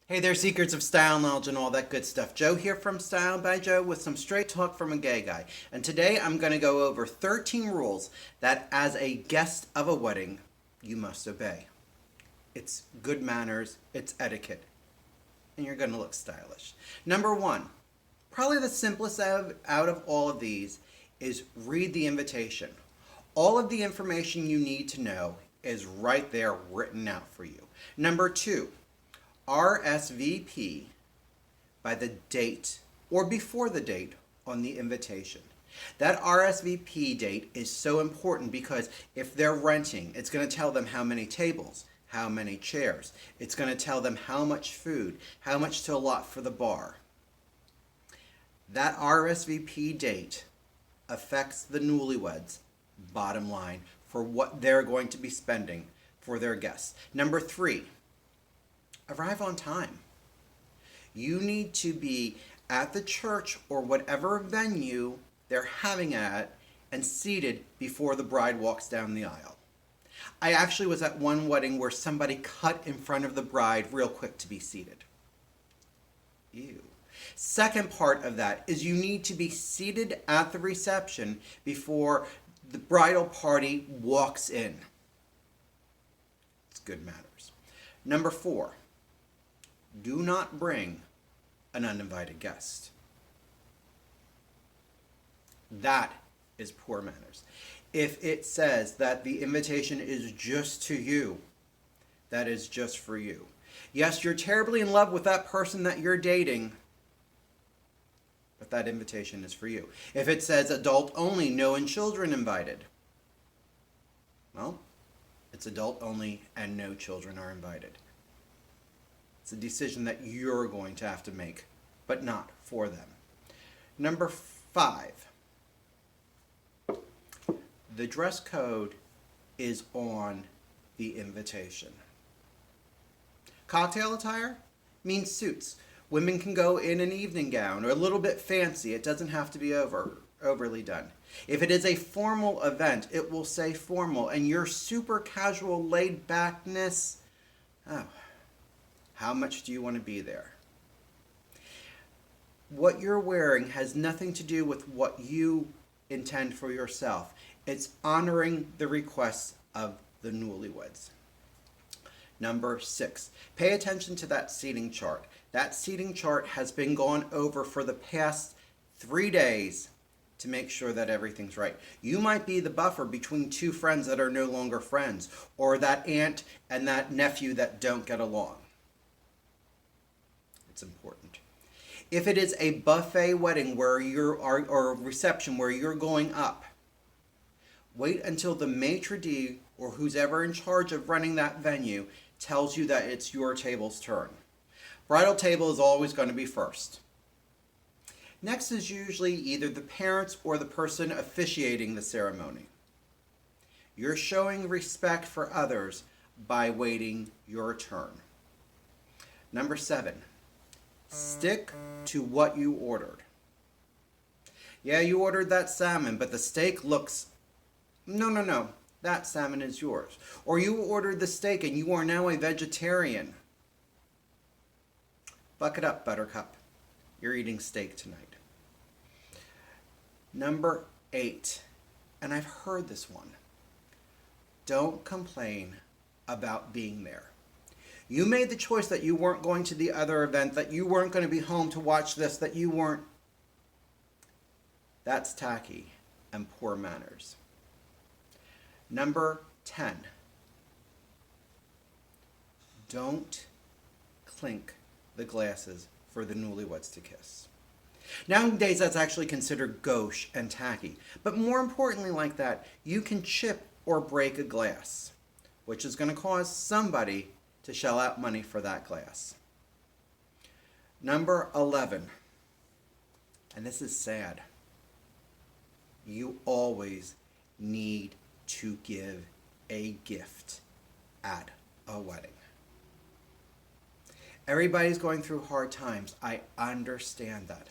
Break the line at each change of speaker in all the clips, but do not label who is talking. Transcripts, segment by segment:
Hey there, Secrets of Style, Knowledge, and all that good stuff. Joe here from Style by Joe with some straight talk from a gay guy. And today I'm going to go over 13 rules that, as a guest of a wedding, you must obey. It's good manners, it's etiquette, and you're going to look stylish. Number one, probably the simplest out of all of these, is read the invitation. All of the information you need to know is right there written out for you. Number two, RSVP by the date or before the date on the invitation. That RSVP date is so important because if they're renting, it's going to tell them how many tables, how many chairs. It's going to tell them how much food, how much to allot for the bar. That RSVP date affects the newlyweds' bottom line for what they're going to be spending for their guests. Number three, arrive on time. You need to be at the church or whatever venue they're having at and seated before the bride walks down the aisle. I actually was at one wedding where somebody cut in front of the bride real quick to be seated. Ew. Second part of that is you need to be seated at the reception before the bridal party walks in. It's good manners. Number four, do not bring an uninvited guest. That is poor manners. If it says that the invitation is just to you, that is just for you. Yes, you're terribly in love with that person that you're dating, but that invitation is for you. If it says adult only, no and children invited, well, it's adult only and no children are invited. It's a decision that you're going to have to make, but not for them. Number five, the dress code is on the invitation. Cocktail attire means suits. Women can go in an evening gown or a little bit fancy. It doesn't have to be overly done. If it is a formal event, it will say formal, and your super casual laid backness, oh, how much do you want to be there? What you're wearing has nothing to do with what you intend for yourself. It's honoring the requests of the newlyweds. Number six, pay attention to that seating chart. That seating chart has been gone over for the past 3 days to make sure that everything's right. You might be the buffer between two friends that are no longer friends, or that aunt and that nephew that don't get along. It's important. If it is a buffet wedding or a reception where you're going up, wait until the maitre d' or who's ever in charge of running that venue tells you that it's your table's turn. Bridal table is always going to be first. Next is usually either the parents or the person officiating the ceremony. You're showing respect for others by waiting your turn. Number seven, stick to what you ordered. Yeah, you ordered that salmon, but the steak looks... No. That salmon is yours. Or you ordered the steak and you are now a vegetarian. Buck it up, Buttercup. You're eating steak tonight. Number eight, and I've heard this one. Don't complain about being there. You made the choice that you weren't going to the other event, that you weren't going to be home to watch this, that you weren't... That's tacky and poor manners. Number 10, don't clink the glasses for the newlyweds to kiss. Nowadays, that's actually considered gauche and tacky. But more importantly like that, you can chip or break a glass, which is going to cause somebody to shell out money for that glass. Number 11, and this is sad, you always need to give a gift at a wedding. Everybody's going through hard times. I understand that.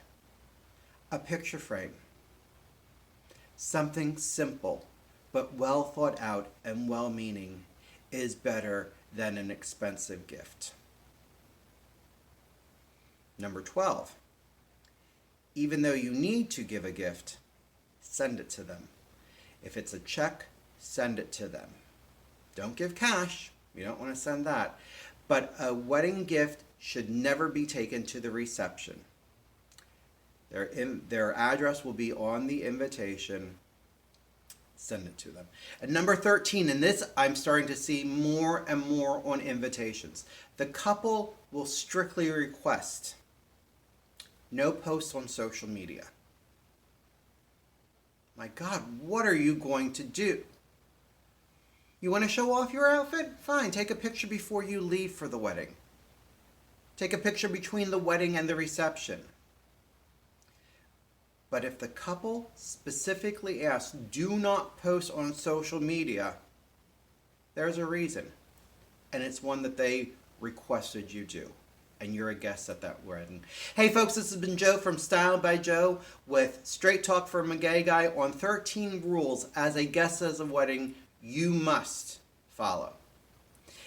A picture frame. Something simple, but well thought out and well-meaning is better than an expensive gift. Number 12, even though you need to give a gift, send it to them. If it's a check, send it to them. Don't give cash. You don't want to send that. But a wedding gift should never be taken to the reception. Their address will be on the invitation. Send it to them. And number 13, and this I'm starting to see more and more on invitations. The couple will strictly request no posts on social media. My God, what are you going to do? You want to show off your outfit? Fine, take a picture before you leave for the wedding. Take a picture between the wedding and the reception. But if the couple specifically asks, do not post on social media, there's a reason. And it's one that they requested you do. And you're a guest at that wedding. Hey folks, this has been Joe from Style by Joe with Straight Talk from a Gay Guy on 13 rules as a guest at a wedding you must follow.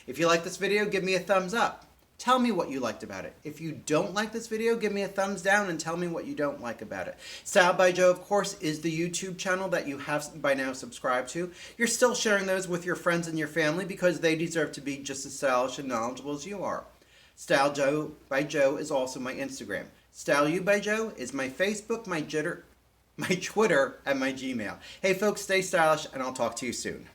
If you like this video, give me a thumbs up. Tell me what you liked about it. If you don't like this video, give me a thumbs down and tell me what you don't like about it. Style by Joe, of course, is the YouTube channel that you have by now subscribed to. You're still sharing those with your friends and your family because they deserve to be just as stylish and knowledgeable as you are. Style Joe by Joe is also my Instagram. Style You by Joe is my Facebook, my Twitter, and my Gmail. Hey folks, stay stylish and I'll talk to you soon.